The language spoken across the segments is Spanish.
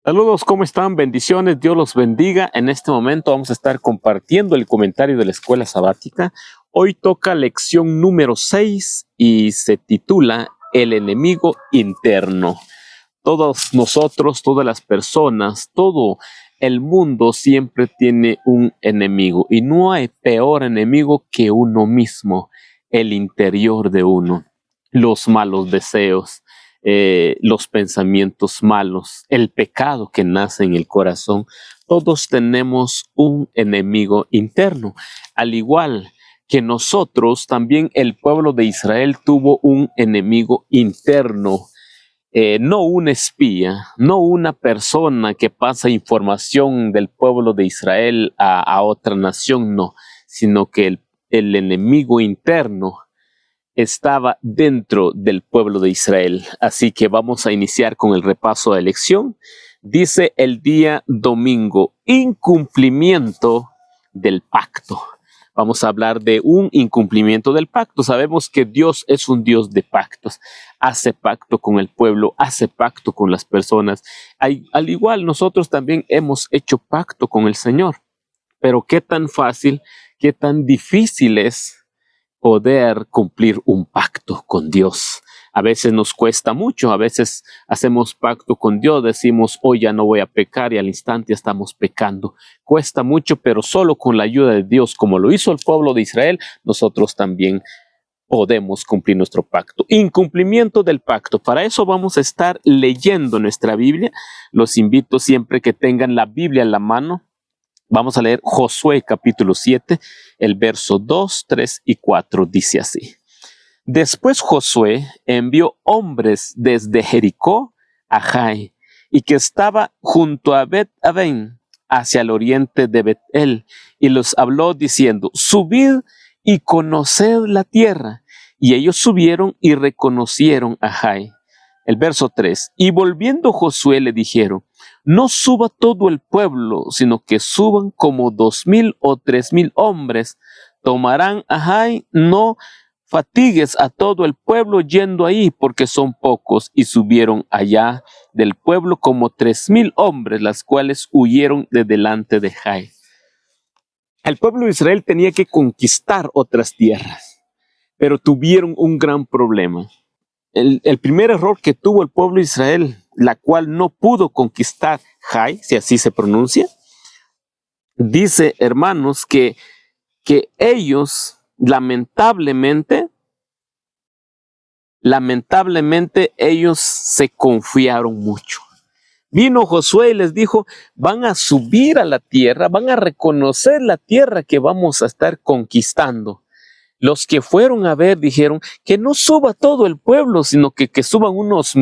Saludos, ¿cómo están? Bendiciones, Dios los bendiga. En este momento vamos a estar compartiendo el comentario de la escuela sabática. Hoy toca lección número 6 y se titula El enemigo interno. Todos nosotros, todas las personas, todo el mundo siempre tiene un enemigo y no hay peor enemigo que uno mismo, el interior de uno, los malos deseos, los pensamientos malos, el pecado que nace en el corazón. Todos tenemos un enemigo interno, al igual que nosotros, también el pueblo de Israel tuvo un enemigo interno. No un espía, no una persona que pasa información del pueblo de Israel a otra nación, no, sino que el enemigo interno estaba dentro del pueblo de Israel. Así que vamos a iniciar con el repaso de la lección. Dice el día domingo, incumplimiento del pacto. Vamos a hablar de un incumplimiento del pacto. Sabemos que Dios es un Dios de pactos. Hace pacto con el pueblo, hace pacto con las personas. Al igual, nosotros también hemos hecho pacto con el Señor. Pero qué tan fácil, qué tan difícil es poder cumplir un pacto con Dios. A veces nos cuesta mucho, a veces hacemos pacto con Dios, decimos, hoy ya no voy a pecar y al instante estamos pecando. Cuesta mucho, pero solo con la ayuda de Dios, como lo hizo el pueblo de Israel, nosotros también podemos cumplir nuestro pacto. Incumplimiento del pacto. Para eso vamos a estar leyendo nuestra Biblia. Los invito siempre que tengan la Biblia en la mano. Vamos a leer Josué capítulo 7, el verso 2, 3 y 4, dice así. Después Josué envió hombres desde Jericó a Jai, y que estaba junto a Bet-Aven, hacia el oriente de Bet-El, y los habló diciendo, subid y conoced la tierra. Y ellos subieron y reconocieron a Jai. El verso 3, y volviendo Josué le dijeron, no suba todo el pueblo, sino que suban como 2,000 o 3,000 hombres. Tomarán a Jai, no fatigues a todo el pueblo yendo ahí, porque son pocos. Y subieron allá del pueblo como 3,000 hombres, las cuales huyeron de delante de Jai. El pueblo de Israel tenía que conquistar otras tierras, pero tuvieron un gran problema. El primer error que tuvo el pueblo de Israel, la cual no pudo conquistar Jai, si así se pronuncia, dice, hermanos, que ellos lamentablemente ellos se confiaron mucho. Vino Josué y les dijo, van a subir a la tierra, van a reconocer la tierra que vamos a estar conquistando. Los que fueron a ver dijeron que no suba todo el pueblo, sino que suban unos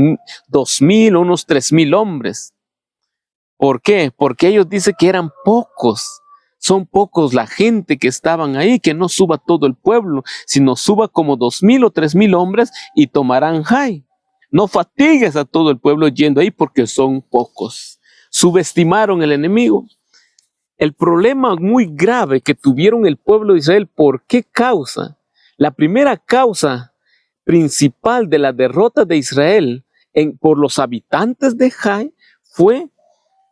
2,000 o unos 3,000 hombres. ¿Por qué? Porque ellos dicen que eran pocos. Son pocos la gente que estaban ahí, que no suba todo el pueblo, sino suba como 2,000 o 3,000 hombres y tomarán Jai. No fatigues a todo el pueblo yendo ahí porque son pocos. Subestimaron el enemigo. El problema muy grave que tuvieron el pueblo de Israel, ¿por qué causa? La primera causa principal de la derrota de Israel por los habitantes de Jai fue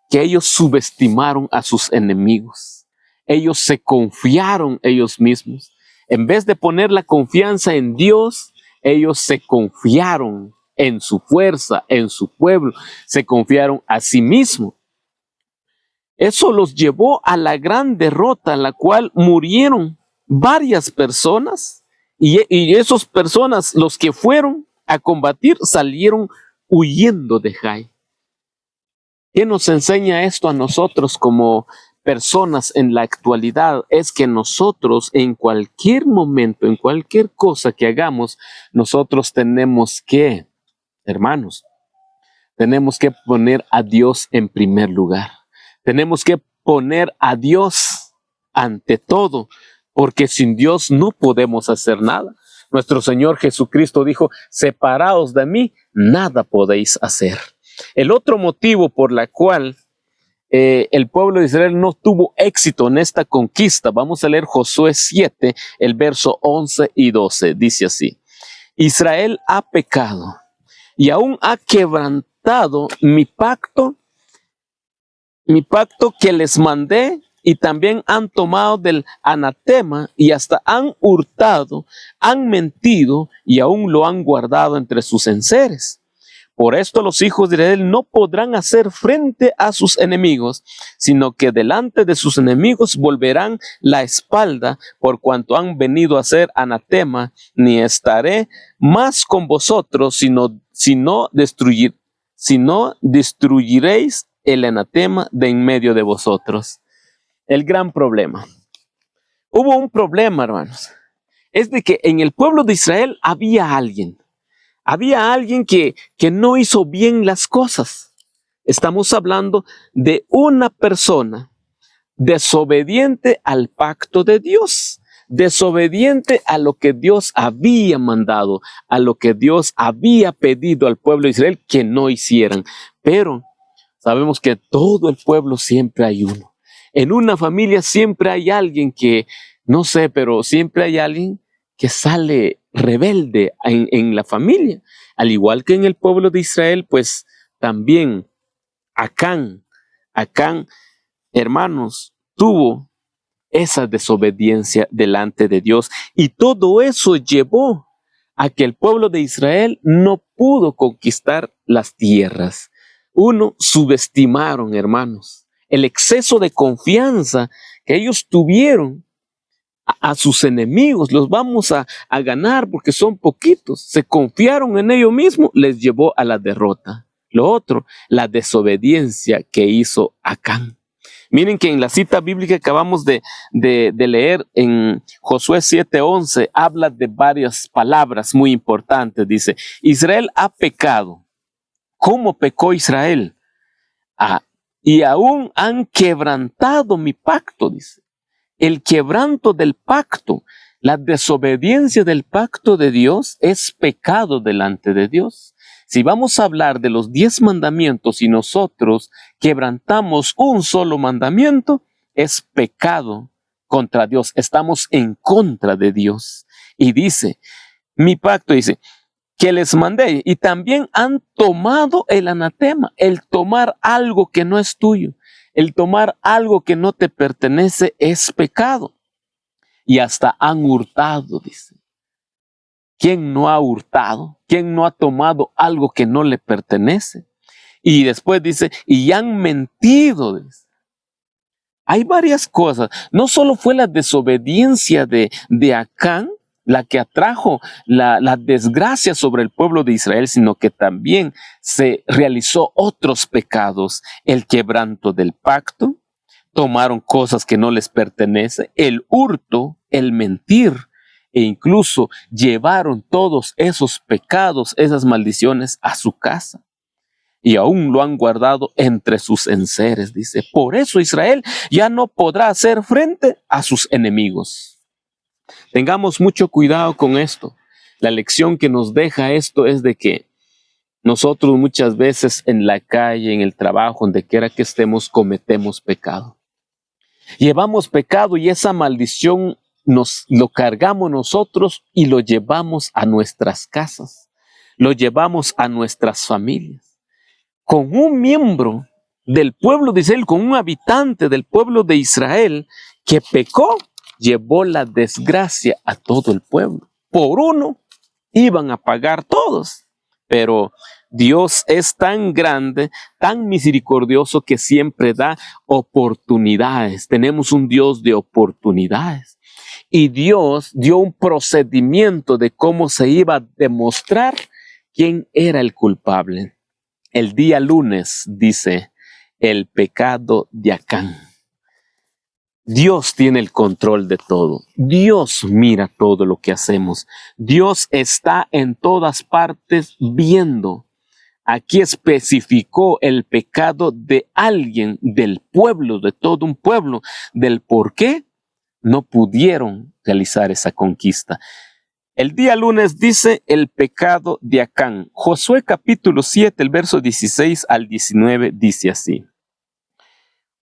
que ellos subestimaron a sus enemigos. Ellos se confiaron ellos mismos. En vez de poner la confianza en Dios, ellos se confiaron en su fuerza, en su pueblo, se confiaron a sí mismos. Eso los llevó a la gran derrota en la cual murieron varias personas y esas personas, los que fueron a combatir, salieron huyendo de Jai. ¿Qué nos enseña esto a nosotros como personas en la actualidad? Es que nosotros en cualquier momento, en cualquier cosa que hagamos, nosotros tenemos que, hermanos, tenemos que poner a Dios en primer lugar. Tenemos que poner a Dios ante todo, porque sin Dios no podemos hacer nada. Nuestro Señor Jesucristo dijo, separaos de mí, nada podéis hacer. El otro motivo por la cual el pueblo de Israel no tuvo éxito en esta conquista, vamos a leer Josué 7, el verso 11 y 12, dice así, Israel ha pecado y aún ha quebrantado mi pacto mi pacto que les mandé, y también han tomado del anatema y hasta han hurtado, han mentido y aún lo han guardado entre sus enseres. Por esto los hijos de Israel no podrán hacer frente a sus enemigos, sino que delante de sus enemigos volverán la espalda, por cuanto han venido a ser anatema, ni estaré más con vosotros, sino destruiréis el anatema de en medio de vosotros. El gran problema. Hubo un problema, hermanos. Es de que en el pueblo de Israel había alguien que no hizo bien las cosas. Estamos hablando de una persona desobediente al pacto de Dios, desobediente a lo que Dios había mandado, a lo que Dios había pedido al pueblo de Israel que no hicieran. Pero sabemos que todo el pueblo siempre hay uno. En una familia siempre hay alguien que, no sé, pero siempre hay alguien que sale rebelde en la familia. Al igual que en el pueblo de Israel, pues también Acán, hermanos, tuvo esa desobediencia delante de Dios. Y todo eso llevó a que el pueblo de Israel no pudo conquistar las tierras. Subestimaron, hermanos, el exceso de confianza que ellos tuvieron a sus enemigos. Los vamos a ganar porque son poquitos. Se confiaron en ellos mismos, les llevó a la derrota. Lo otro, la desobediencia que hizo Acán. Miren que en la cita bíblica que acabamos de leer en Josué 7:11, habla de varias palabras muy importantes. Dice, Israel ha pecado. ¿Cómo pecó Israel? Y aún han quebrantado mi pacto, dice. El quebranto del pacto, la desobediencia del pacto de Dios es pecado delante de Dios. Si vamos a hablar de los 10 mandamientos y nosotros quebrantamos un solo mandamiento, es pecado contra Dios. Estamos en contra de Dios. Y dice, mi pacto dice, que les mandé, y también han tomado el anatema, el tomar algo que no es tuyo, el tomar algo que no te pertenece es pecado. Y hasta han hurtado, dice. ¿Quién no ha hurtado? ¿Quién no ha tomado algo que no le pertenece? Y después dice, y han mentido, dice. Hay varias cosas. No solo fue la desobediencia de Acán la que atrajo la desgracia sobre el pueblo de Israel, sino que también se realizó otros pecados. El quebranto del pacto, tomaron cosas que no les pertenecen, el hurto, el mentir, e incluso llevaron todos esos pecados, esas maldiciones a su casa. Y aún lo han guardado entre sus enseres, dice. Por eso Israel ya no podrá hacer frente a sus enemigos. Tengamos mucho cuidado con esto. La lección que nos deja esto es de que nosotros muchas veces en la calle, en el trabajo, donde quiera que estemos, cometemos pecado. Llevamos pecado y esa maldición lo cargamos nosotros y lo llevamos a nuestras casas. Lo llevamos a nuestras familias. Con un miembro del pueblo de Israel, con un habitante del pueblo de Israel que pecó, llevó la desgracia a todo el pueblo. Por uno iban a pagar todos, pero Dios es tan grande, tan misericordioso que siempre da oportunidades. Tenemos un Dios de oportunidades. Y Dios dio un procedimiento de cómo se iba a demostrar quién era el culpable. El día lunes, dice, el pecado de Acán. Dios tiene el control de todo. Dios mira todo lo que hacemos. Dios está en todas partes viendo. Aquí especificó el pecado de alguien, del pueblo, de todo un pueblo, del por qué no pudieron realizar esa conquista. El día lunes dice el pecado de Acán. Josué capítulo 7, el verso 16 al 19 dice así.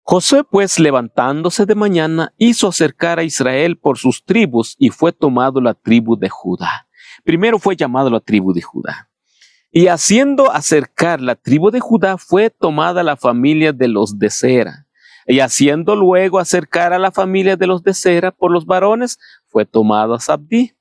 Josué pues levantándose de mañana hizo acercar a Israel por sus tribus y fue tomado la tribu de Judá. Primero fue llamado la tribu de Judá. Y haciendo acercar la tribu de Judá, fue tomada la familia de los de Sera. Y haciendo luego acercar a la familia de los de Sera por los varones, fue tomado a Zabdí.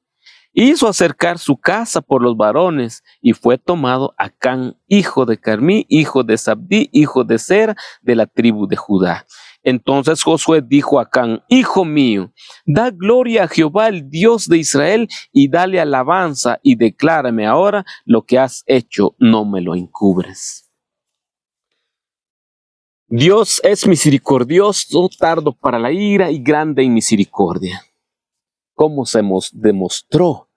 Hizo acercar su casa por los varones, y fue tomado Acán, hijo de Carmí, hijo de Zabdí, hijo de Sera, de la tribu de Judá. Entonces Josué dijo a Acán: hijo mío, da gloria a Jehová, el Dios de Israel, y dale alabanza, y declárame ahora lo que has hecho, no me lo encubres. Dios es misericordioso, tardo para la ira y grande en misericordia. ¿Cómo se demostró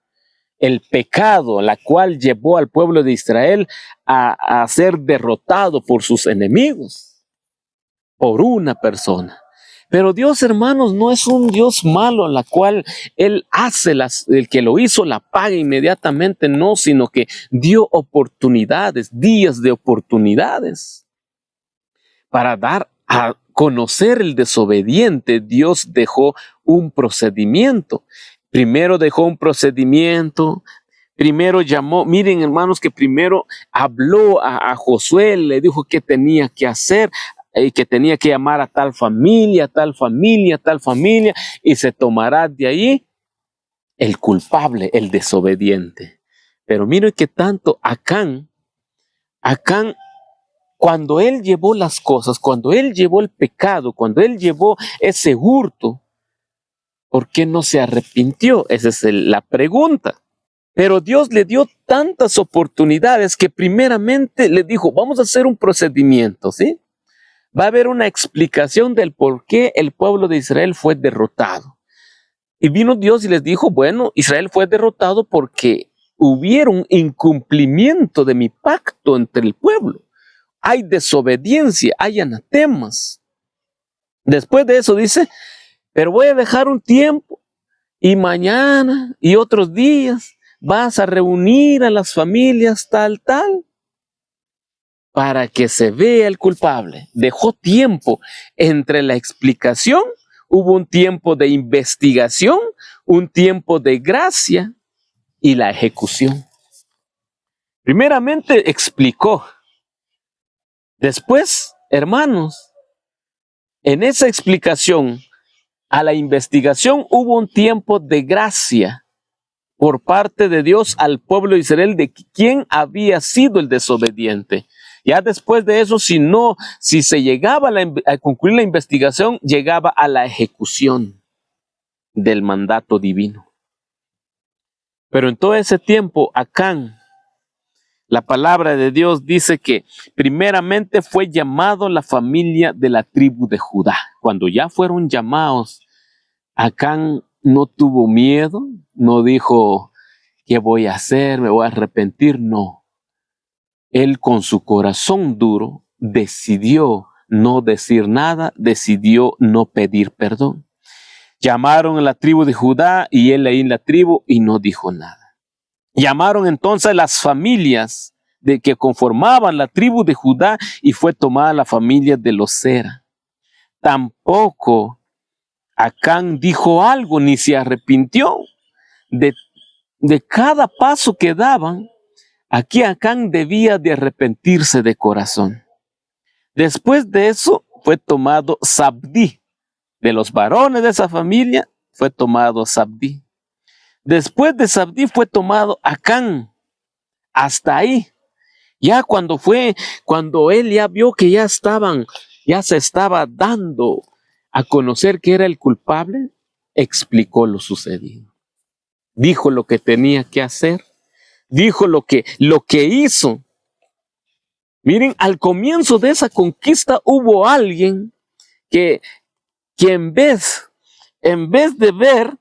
el pecado, la cual llevó al pueblo de Israel a ser derrotado por sus enemigos? Por una persona. Pero Dios, hermanos, no es un Dios malo, la cual Él hace, el que lo hizo la paga inmediatamente, no, sino que dio oportunidades, días de oportunidades. Para dar a conocer el desobediente, Dios dejó un procedimiento. Primero dejó un procedimiento, primero llamó, miren hermanos, que primero habló a Josué, le dijo qué tenía que hacer, y que tenía que llamar a tal familia, tal familia, tal familia, y se tomará de ahí el culpable, el desobediente. Pero miren que tanto Acán, cuando él llevó las cosas, cuando él llevó el pecado, cuando él llevó ese hurto, ¿por qué no se arrepintió? Esa es la pregunta. Pero Dios le dio tantas oportunidades que primeramente le dijo: vamos a hacer un procedimiento, ¿sí? Va a haber una explicación del por qué el pueblo de Israel fue derrotado. Y vino Dios y les dijo: bueno, Israel fue derrotado porque hubieron incumplimiento de mi pacto entre el pueblo. Hay desobediencia, hay anatemas. Después de eso dice: pero voy a dejar un tiempo, y mañana y otros días vas a reunir a las familias tal, para que se vea el culpable. Dejó tiempo entre la explicación, hubo un tiempo de investigación, un tiempo de gracia y la ejecución. Primeramente explicó. Después, hermanos, en esa explicación a la investigación hubo un tiempo de gracia por parte de Dios al pueblo de Israel de quién había sido el desobediente. Ya después de eso, si se llegaba a concluir la investigación, llegaba a la ejecución del mandato divino. Pero en todo ese tiempo, Acán, la palabra de Dios dice que primeramente fue llamado la familia de la tribu de Judá. Cuando ya fueron llamados, Acán no tuvo miedo, no dijo: ¿qué voy a hacer? ¿Me voy a arrepentir? No. Él, con su corazón duro, decidió no decir nada, decidió no pedir perdón. Llamaron a la tribu de Judá y él ahí en la tribu y no dijo nada. Llamaron entonces a las familias de que conformaban la tribu de Judá y fue tomada la familia de los Sera. Tampoco Acán dijo algo ni se arrepintió de cada paso que daban. Aquí Acán debía de arrepentirse de corazón. Después de eso fue tomado Zabdí. De los varones de esa familia fue tomado Zabdí. Después de Zabdí fue tomado Acán. Hasta ahí. Ya cuando él ya vio que ya se estaba dando a conocer que era el culpable, explicó lo sucedido. Dijo lo que tenía que hacer. Dijo lo que hizo. Miren, al comienzo de esa conquista hubo alguien que en vez de ver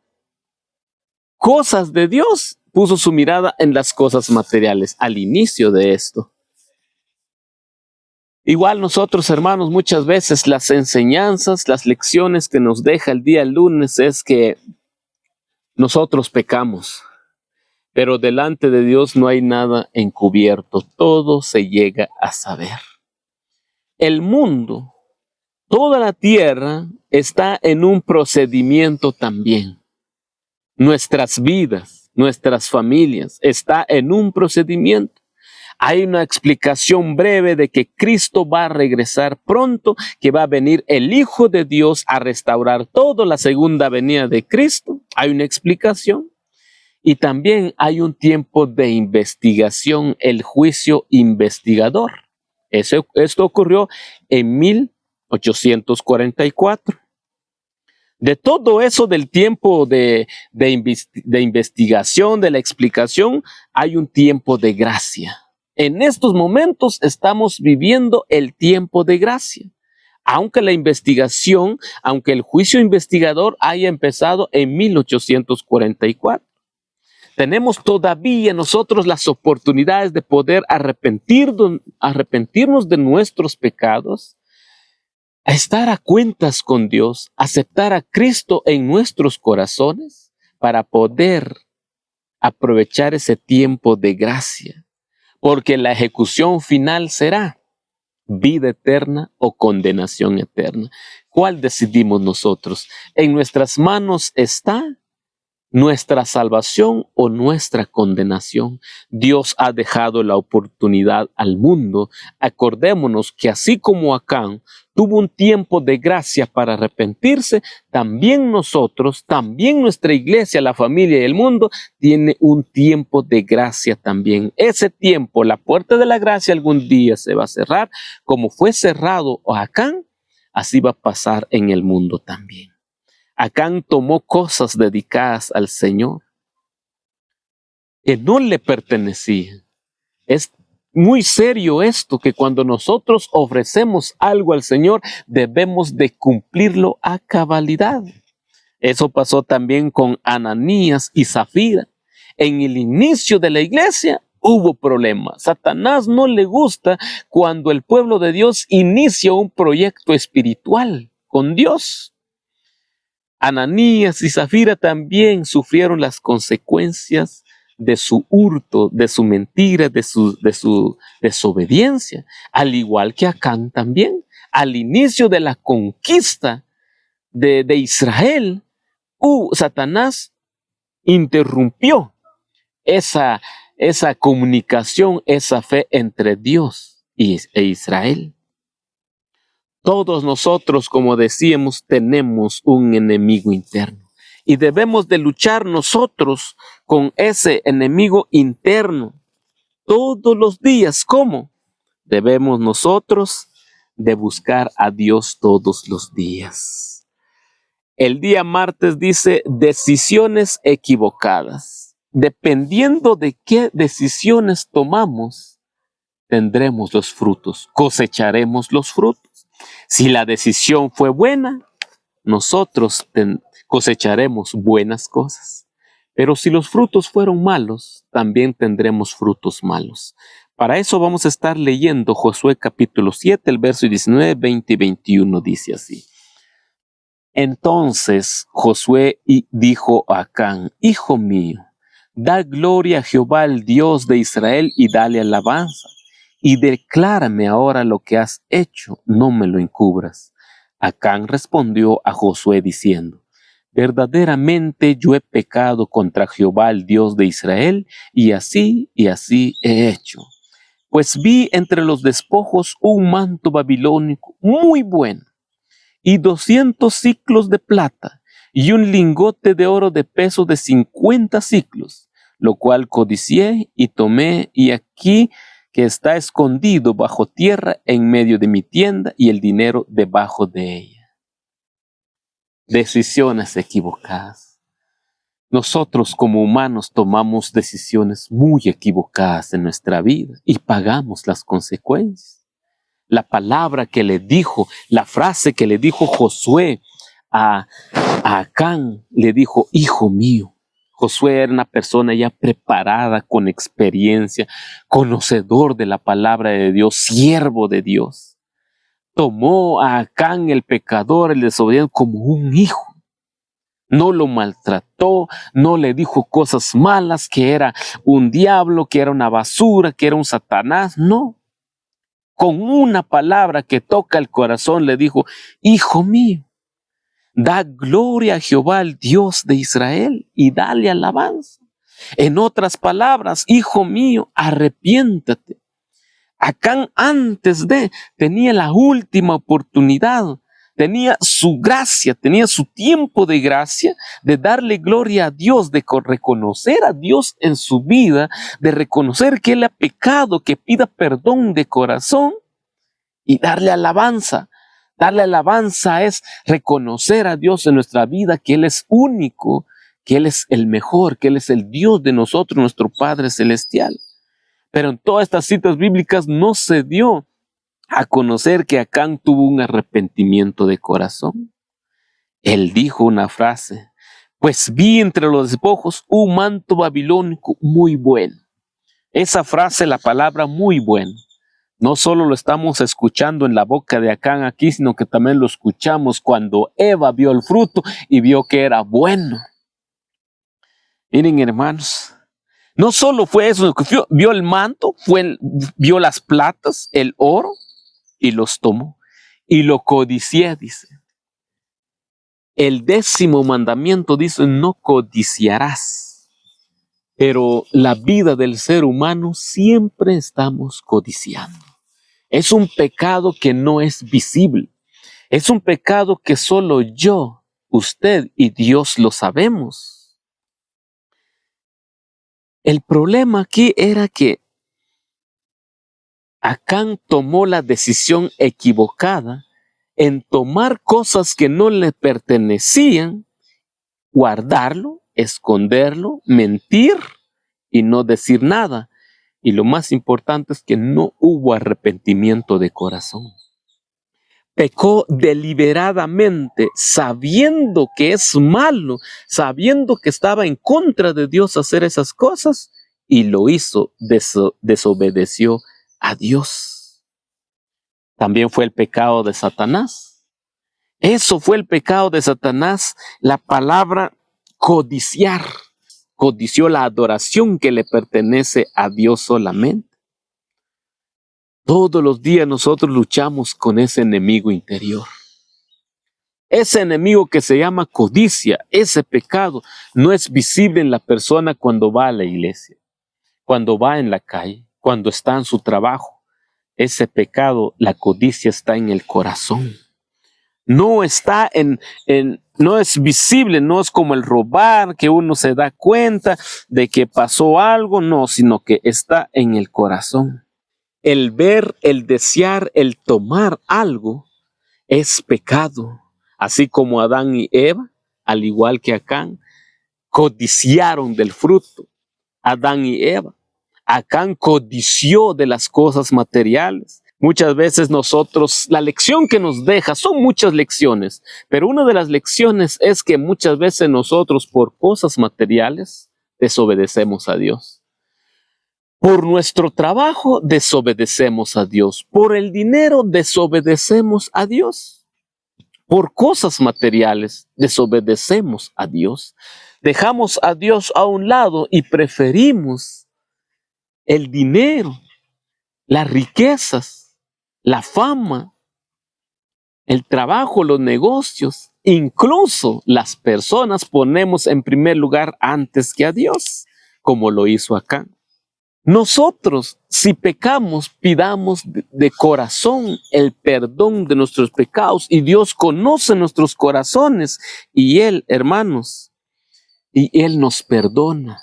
cosas de Dios, puso su mirada en las cosas materiales al inicio de esto. Igual nosotros, hermanos, muchas veces las enseñanzas, las lecciones que nos deja el día lunes es que nosotros pecamos. Pero delante de Dios no hay nada encubierto, todo se llega a saber. El mundo, toda la tierra está en un procedimiento también. Nuestras vidas, nuestras familias, está en un procedimiento. Hay una explicación breve de que Cristo va a regresar pronto, que va a venir el Hijo de Dios a restaurar todo, la segunda venida de Cristo. Hay una explicación. Y también hay un tiempo de investigación, el juicio investigador. Esto ocurrió en 1844. De todo eso del tiempo de investigación, de la explicación, hay un tiempo de gracia. En estos momentos estamos viviendo el tiempo de gracia. Aunque la investigación, aunque el juicio investigador haya empezado en 1844. Tenemos todavía nosotros las oportunidades de poder arrepentirnos de nuestros pecados, a estar a cuentas con Dios, aceptar a Cristo en nuestros corazones para poder aprovechar ese tiempo de gracia. Porque la ejecución final será vida eterna o condenación eterna. ¿Cuál decidimos nosotros? En nuestras manos está nuestra salvación o nuestra condenación. Dios ha dejado la oportunidad al mundo. Acordémonos que así como Acán tuvo un tiempo de gracia para arrepentirse, también nosotros, también nuestra iglesia, la familia y el mundo, tiene un tiempo de gracia también. Ese tiempo, la puerta de la gracia algún día se va a cerrar, como fue cerrado Acán, así va a pasar en el mundo también. Acán tomó cosas dedicadas al Señor que no le pertenecían. Es muy serio esto, que cuando nosotros ofrecemos algo al Señor, debemos de cumplirlo a cabalidad. Eso pasó también con Ananías y Zafira. En el inicio de la iglesia hubo problemas. Satanás no le gusta cuando el pueblo de Dios inicia un proyecto espiritual con Dios. Ananías y Zafira también sufrieron las consecuencias de su hurto, de su mentira, de su desobediencia, al igual que Acán también. Al inicio de la conquista de Israel, Satanás interrumpió esa comunicación, esa fe entre Dios e Israel. Todos nosotros, como decíamos, tenemos un enemigo interno y debemos de luchar nosotros con ese enemigo interno todos los días. ¿Cómo? Debemos nosotros de buscar a Dios todos los días. El día martes dice decisiones equivocadas. Dependiendo de qué decisiones tomamos, tendremos los frutos, cosecharemos los frutos. Si la decisión fue buena, nosotros cosecharemos buenas cosas. Pero si los frutos fueron malos, también tendremos frutos malos. Para eso vamos a estar leyendo Josué capítulo 7, el verso 19, 20 y 21, dice así. Entonces Josué dijo a Acán: Hijo mío, da gloria a Jehová, el Dios de Israel, y dale alabanza. Y declárame ahora lo que has hecho, no me lo encubras. Acán respondió a Josué diciendo: verdaderamente yo he pecado contra Jehová, el Dios de Israel, y así he hecho. Pues vi entre los despojos un manto babilónico muy bueno, y 200 siclos de plata, y un lingote de oro de peso de 50 siclos, lo cual codicié y tomé, y aquí que está escondido bajo tierra en medio de mi tienda, y el dinero debajo de ella. Decisiones equivocadas. Nosotros como humanos tomamos decisiones muy equivocadas en nuestra vida y pagamos las consecuencias. La palabra que le dijo, la frase que le dijo Josué a Acán, le dijo: hijo mío. Josué era una persona ya preparada, con experiencia, conocedor de la palabra de Dios, siervo de Dios. Tomó a Acán, el pecador, el desobediente, como un hijo. No lo maltrató, no le dijo cosas malas, que era un diablo, que era una basura, que era un Satanás. No. Con una palabra que toca el corazón le dijo: hijo mío, da gloria a Jehová, el Dios de Israel, y dale alabanza. En otras palabras: hijo mío, arrepiéntate. Acán tenía la última oportunidad, tenía su gracia, tenía su tiempo de gracia, de darle gloria a Dios, de reconocer a Dios en su vida, de reconocer que él ha pecado, que pida perdón de corazón y darle alabanza. Darle alabanza es reconocer a Dios en nuestra vida, que Él es único, que Él es el mejor, que Él es el Dios de nosotros, nuestro Padre Celestial. Pero en todas estas citas bíblicas no se dio a conocer que Acán tuvo un arrepentimiento de corazón. Él dijo una frase: pues vi entre los despojos un manto babilónico muy bueno. Esa frase, la palabra muy bueno, no solo lo estamos escuchando en la boca de Acán aquí, sino que también lo escuchamos cuando Eva vio el fruto y vio que era bueno. Miren, hermanos, no solo fue eso, vio el manto, vio las platas, el oro, y los tomó y lo codicié, dice. El 10º mandamiento dice: no codiciarás. Pero la vida del ser humano siempre estamos codiciando. Es un pecado que no es visible. Es un pecado que solo yo, usted y Dios lo sabemos. El problema aquí era que Acán tomó la decisión equivocada en tomar cosas que no le pertenecían, guardarlo, esconderlo, mentir y no decir nada. Y lo más importante es que no hubo arrepentimiento de corazón. Pecó deliberadamente, sabiendo que es malo, sabiendo que estaba en contra de Dios hacer esas cosas, y lo hizo, desobedeció a Dios. También fue el pecado de Satanás. Eso fue el pecado de Satanás, la palabra codiciar. Codició la adoración que le pertenece a Dios solamente. Todos los días nosotros luchamos con ese enemigo interior. Ese enemigo que se llama codicia, ese pecado, no es visible en la persona cuando va a la iglesia, cuando va en la calle, cuando está en su trabajo. Ese pecado, la codicia, está en el corazón. No está no es visible, no es como el robar, que uno se da cuenta de que pasó algo, no, sino que está en el corazón. El ver, el desear, el tomar algo es pecado. Así como Adán y Eva, al igual que Acán, codiciaron del fruto. Adán y Eva. Acán codició de las cosas materiales. Muchas veces nosotros, la lección que nos deja, son muchas lecciones, pero una de las lecciones es que muchas veces nosotros, por cosas materiales, desobedecemos a Dios. Por nuestro trabajo desobedecemos a Dios. Por el dinero desobedecemos a Dios. Por cosas materiales desobedecemos a Dios. Dejamos a Dios a un lado y preferimos el dinero, las riquezas, la fama, el trabajo, los negocios, incluso las personas ponemos en primer lugar antes que a Dios, como lo hizo Acán. Nosotros, si pecamos, pidamos de corazón el perdón de nuestros pecados, y Dios conoce nuestros corazones, y Él, hermanos, y Él nos perdona.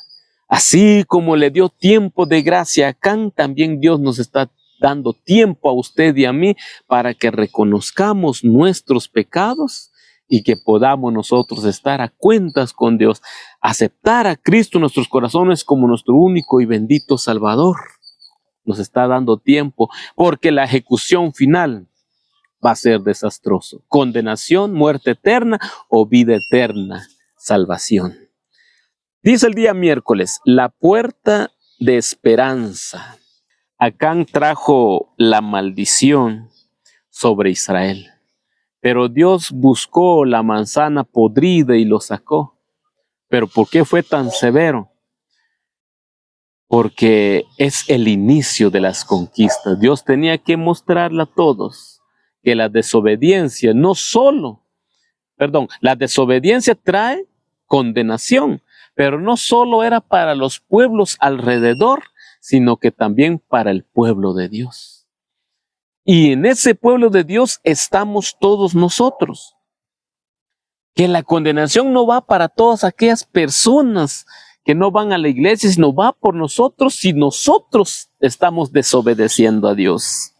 Así como le dio tiempo de gracia a Acán, también Dios nos está dando tiempo a usted y a mí para que reconozcamos nuestros pecados y que podamos nosotros estar a cuentas con Dios, aceptar a Cristo en nuestros corazones como nuestro único y bendito Salvador. Nos está dando tiempo, porque la ejecución final va a ser desastroso. Condenación, muerte eterna o vida eterna, salvación. Dice el día miércoles, la puerta de esperanza. Acán trajo la maldición sobre Israel. Pero Dios buscó la manzana podrida y lo sacó. ¿Pero por qué fue tan severo? Porque es el inicio de las conquistas. Dios tenía que mostrarle a todos que la desobediencia la desobediencia trae condenación, pero no solo era para los pueblos alrededor, sino que también para el pueblo de Dios. Y en ese pueblo de Dios estamos todos nosotros. Que la condenación no va para todas aquellas personas que no van a la iglesia, sino va por nosotros si nosotros estamos desobedeciendo a Dios.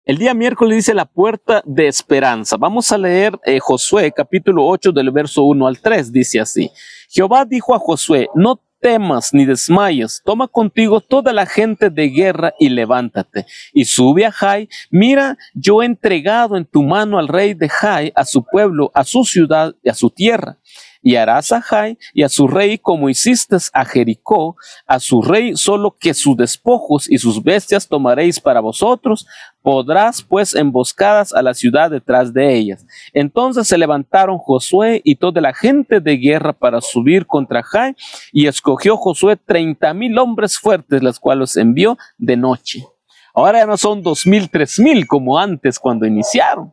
El día miércoles dice la puerta de esperanza. Vamos a leer Josué capítulo 8 del verso 1 al 3. Dice así: Jehová dijo a Josué: no temas ni desmayes, toma contigo toda la gente de guerra y levántate, y sube a Jai. Mira, yo he entregado en tu mano al rey de Jai, a su pueblo, a su ciudad y a su tierra. Y harás a Jai y a su rey como hiciste a Jericó, a su rey solo que sus despojos y sus bestias tomaréis para vosotros. Podrás pues emboscadas a la ciudad detrás de ellas. Entonces se levantaron Josué y toda la gente de guerra para subir contra Jai, y escogió Josué 30,000 hombres fuertes, los cuales envió de noche. Ahora ya no son 2,000, 3,000 como antes cuando iniciaron.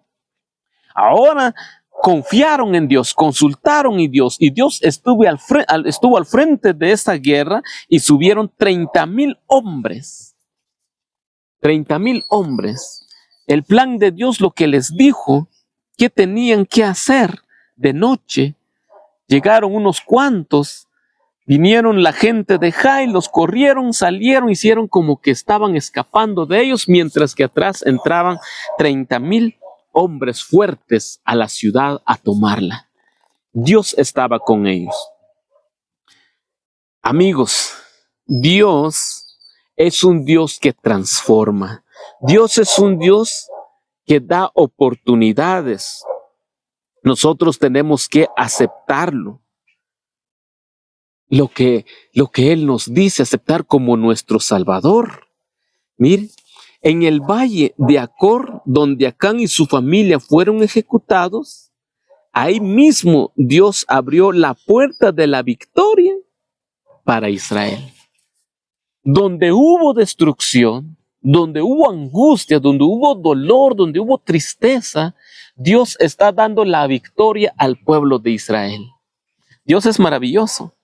Ahora confiaron en Dios, consultaron en Dios, y Dios estuvo al frente de esta guerra, y subieron 30,000 hombres. 30,000 hombres. El plan de Dios, lo que les dijo que tenían que hacer de noche. Llegaron unos cuantos, vinieron la gente de Jai, los corrieron, salieron, hicieron como que estaban escapando de ellos, mientras que atrás entraban 30,000 hombres fuertes a la ciudad a tomarla. Dios estaba con ellos. Amigos, Dios es un Dios que transforma. Dios es un Dios que da oportunidades. Nosotros tenemos que aceptarlo. Lo que Él nos dice, aceptar como nuestro Salvador. Mire, en el valle de Acor, donde Acán y su familia fueron ejecutados, ahí mismo Dios abrió la puerta de la victoria para Israel. Donde hubo destrucción, donde hubo angustia, donde hubo dolor, donde hubo tristeza, Dios está dando la victoria al pueblo de Israel. Dios es maravilloso.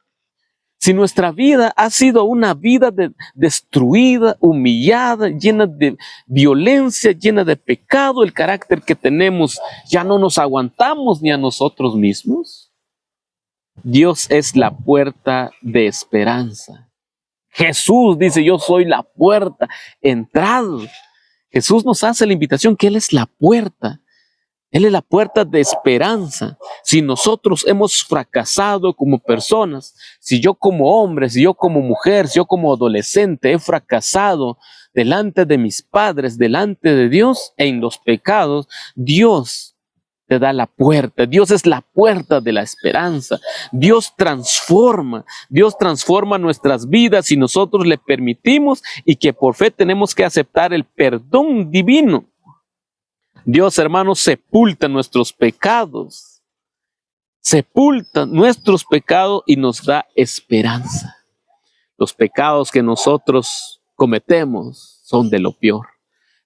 Si nuestra vida ha sido una vida destruida, humillada, llena de violencia, llena de pecado, el carácter que tenemos ya no nos aguantamos ni a nosotros mismos, Dios es la puerta de esperanza. Jesús dice: yo soy la puerta, entrad. Jesús nos hace la invitación que Él es la puerta. Él es la puerta de esperanza. Si nosotros hemos fracasado como personas, si yo como hombre, si yo como mujer, si yo como adolescente he fracasado delante de mis padres, delante de Dios en los pecados, Dios te da la puerta. Dios es la puerta de la esperanza. Dios transforma nuestras vidas si nosotros le permitimos, y que por fe tenemos que aceptar el perdón divino. Dios, hermanos, sepulta nuestros pecados. Sepulta nuestros pecados y nos da esperanza. Los pecados que nosotros cometemos son de lo peor.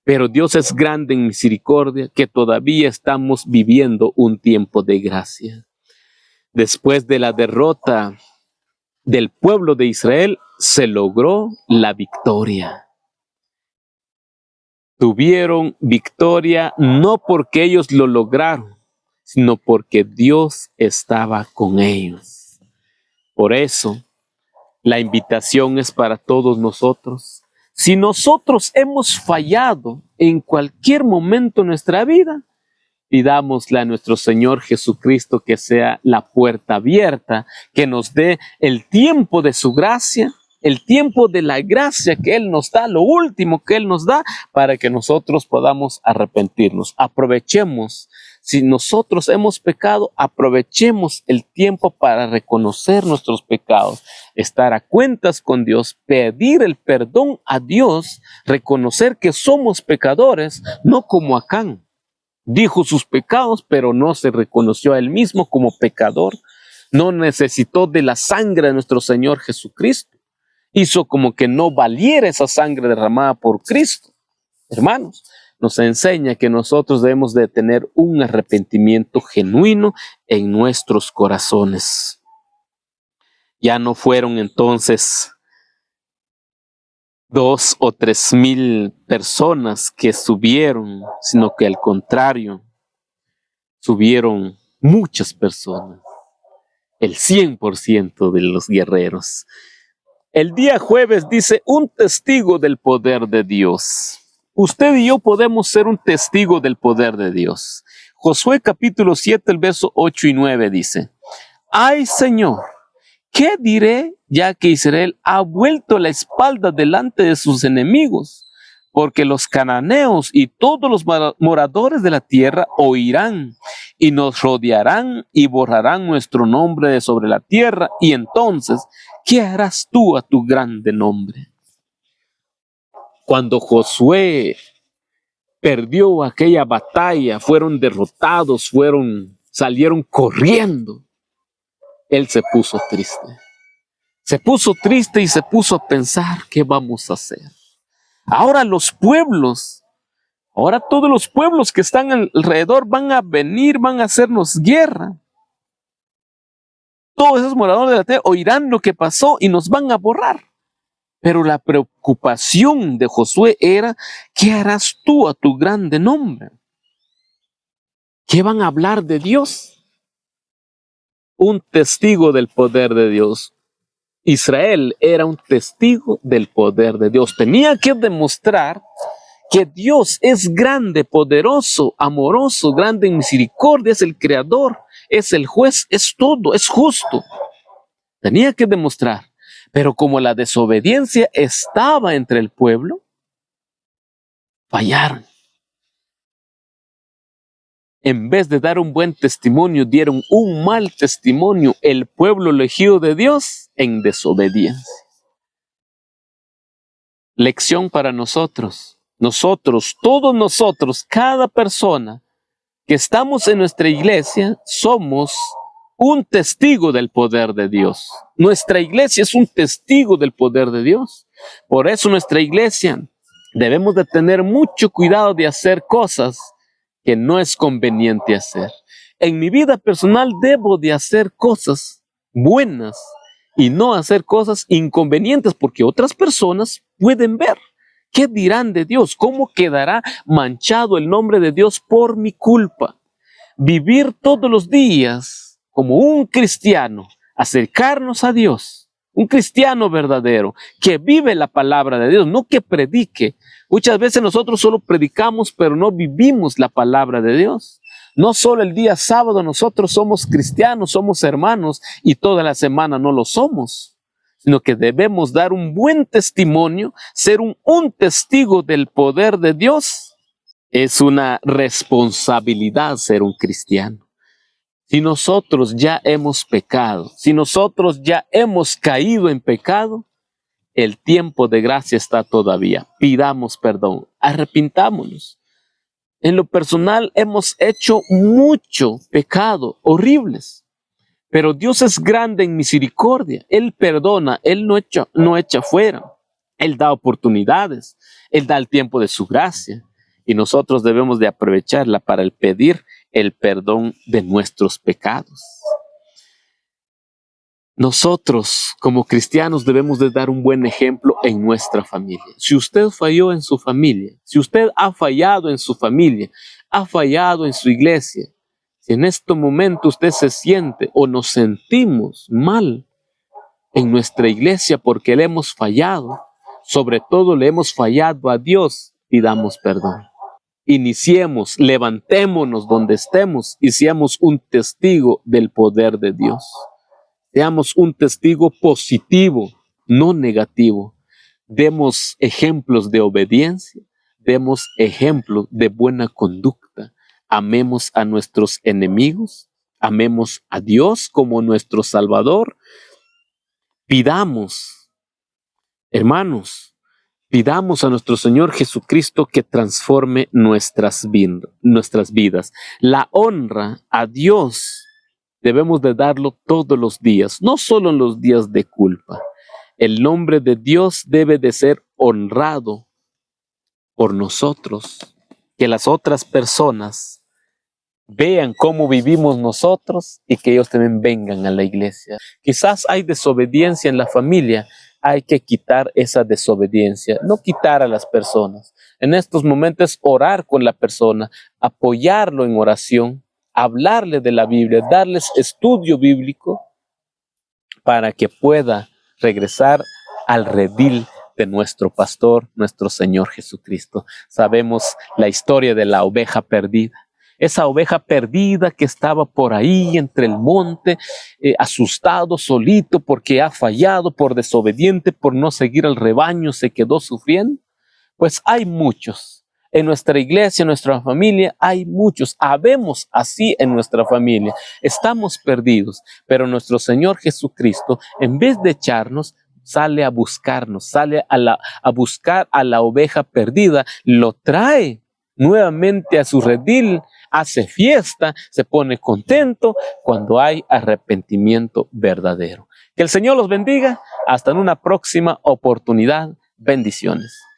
Pero Dios es grande en misericordia, que todavía estamos viviendo un tiempo de gracia. Después de la derrota del pueblo de Israel, se logró la victoria. Tuvieron victoria no porque ellos lo lograron, sino porque Dios estaba con ellos. Por eso, la invitación es para todos nosotros. Si nosotros hemos fallado en cualquier momento de nuestra vida, pidámosle a nuestro Señor Jesucristo que sea la puerta abierta, que nos dé el tiempo de su gracia, el tiempo de la gracia que Él nos da, lo último que Él nos da, para que nosotros podamos arrepentirnos. Aprovechemos, si nosotros hemos pecado, aprovechemos el tiempo para reconocer nuestros pecados, estar a cuentas con Dios, pedir el perdón a Dios, reconocer que somos pecadores, no como Acán. Dijo sus pecados, pero no se reconoció a él mismo como pecador. No necesitó de la sangre de nuestro Señor Jesucristo. Hizo como que no valiera esa sangre derramada por Cristo. Hermanos, nos enseña que nosotros debemos de tener un arrepentimiento genuino en nuestros corazones. Ya no fueron entonces 2 o 3 mil personas que subieron, sino que al contrario, subieron muchas personas, el 100% de los guerreros. El día jueves dice, un testigo del poder de Dios. Usted y yo podemos ser un testigo del poder de Dios. Josué capítulo 7, el verso 8 y 9 dice, ay Señor, ¿qué diré ya que Israel ha vuelto la espalda delante de sus enemigos? Porque los cananeos y todos los moradores de la tierra oirán y nos rodearán y borrarán nuestro nombre de sobre la tierra. Y entonces, ¿qué harás tú a tu grande nombre? Cuando Josué perdió aquella batalla, fueron derrotados, salieron corriendo, él se puso triste. Se puso triste y se puso a pensar, ¿qué vamos a hacer? Ahora todos los pueblos que están alrededor van a venir, van a hacernos guerra. Todos esos moradores de la tierra oirán lo que pasó y nos van a borrar. Pero la preocupación de Josué era, ¿qué harás tú a tu grande nombre? ¿Qué van a hablar de Dios? Un testigo del poder de Dios. Israel era un testigo del poder de Dios. Tenía que demostrar que Dios es grande, poderoso, amoroso, grande en misericordia, es el creador, es el juez, es todo, es justo. Tenía que demostrar. Pero como la desobediencia estaba entre el pueblo, fallaron. En vez de dar un buen testimonio, dieron un mal testimonio. El pueblo elegido de Dios en desobediencia. Lección para nosotros. Nosotros, todos nosotros, cada persona que estamos en nuestra iglesia, somos un testigo del poder de Dios. Nuestra iglesia es un testigo del poder de Dios. Por eso nuestra iglesia debemos de tener mucho cuidado de hacer cosas que no es conveniente hacer. En mi vida personal debo de hacer cosas buenas y no hacer cosas inconvenientes porque otras personas pueden ver. ¿Qué dirán de Dios? ¿Cómo quedará manchado el nombre de Dios por mi culpa? Vivir todos los días como un cristiano, acercarnos a Dios, un cristiano verdadero, que vive la palabra de Dios, no que predique. Muchas veces nosotros solo predicamos, pero no vivimos la palabra de Dios. No solo el día sábado nosotros somos cristianos, somos hermanos, y toda la semana no lo somos, sino que debemos dar un buen testimonio, ser un testigo del poder de Dios. Es una responsabilidad ser un cristiano. Si nosotros ya hemos pecado, si nosotros ya hemos caído en pecado, el tiempo de gracia está todavía. Pidamos perdón, arrepintámonos. En lo personal hemos hecho mucho pecado, horribles. Pero Dios es grande en misericordia. Él perdona, Él no echa fuera. Él da oportunidades, Él da el tiempo de su gracia. Y nosotros debemos de aprovecharla para pedir el perdón de nuestros pecados. Nosotros, como cristianos, debemos de dar un buen ejemplo en nuestra familia. Si usted falló en su familia, si usted ha fallado en su familia, ha fallado en su iglesia, si en este momento usted se siente o nos sentimos mal en nuestra iglesia porque le hemos fallado, sobre todo le hemos fallado a Dios, pidamos perdón. Iniciemos, levantémonos donde estemos y seamos un testigo del poder de Dios. Seamos un testigo positivo, no negativo. Demos ejemplos de obediencia, demos ejemplos de buena conducta. Amemos a nuestros enemigos, amemos a Dios como nuestro Salvador. Pidamos, hermanos, pidamos a nuestro Señor Jesucristo que transforme nuestras vidas. La honra a Dios debemos de darlo todos los días, no solo en los días de culpa. El nombre de Dios debe de ser honrado por nosotros, que las otras personas vean cómo vivimos nosotros y que ellos también vengan a la iglesia. Quizás hay desobediencia en la familia, hay que quitar esa desobediencia, no quitar a las personas. En estos momentos orar con la persona, apoyarlo en oración, hablarle de la Biblia, darles estudio bíblico para que pueda regresar al redil de nuestro pastor, nuestro Señor Jesucristo. Sabemos la historia de la oveja perdida. Esa oveja perdida que estaba por ahí entre el monte, asustado, solito, porque ha fallado, por desobediente, por no seguir al rebaño, se quedó sufriendo. Pues hay muchos. En nuestra iglesia, en nuestra familia, hay muchos. Habemos así en nuestra familia. Estamos perdidos, pero nuestro Señor Jesucristo, en vez de echarnos, sale a buscarnos, sale a buscar a la oveja perdida, lo trae nuevamente a su redil, hace fiesta, se pone contento cuando hay arrepentimiento verdadero. Que el Señor los bendiga. Hasta en una próxima oportunidad. Bendiciones.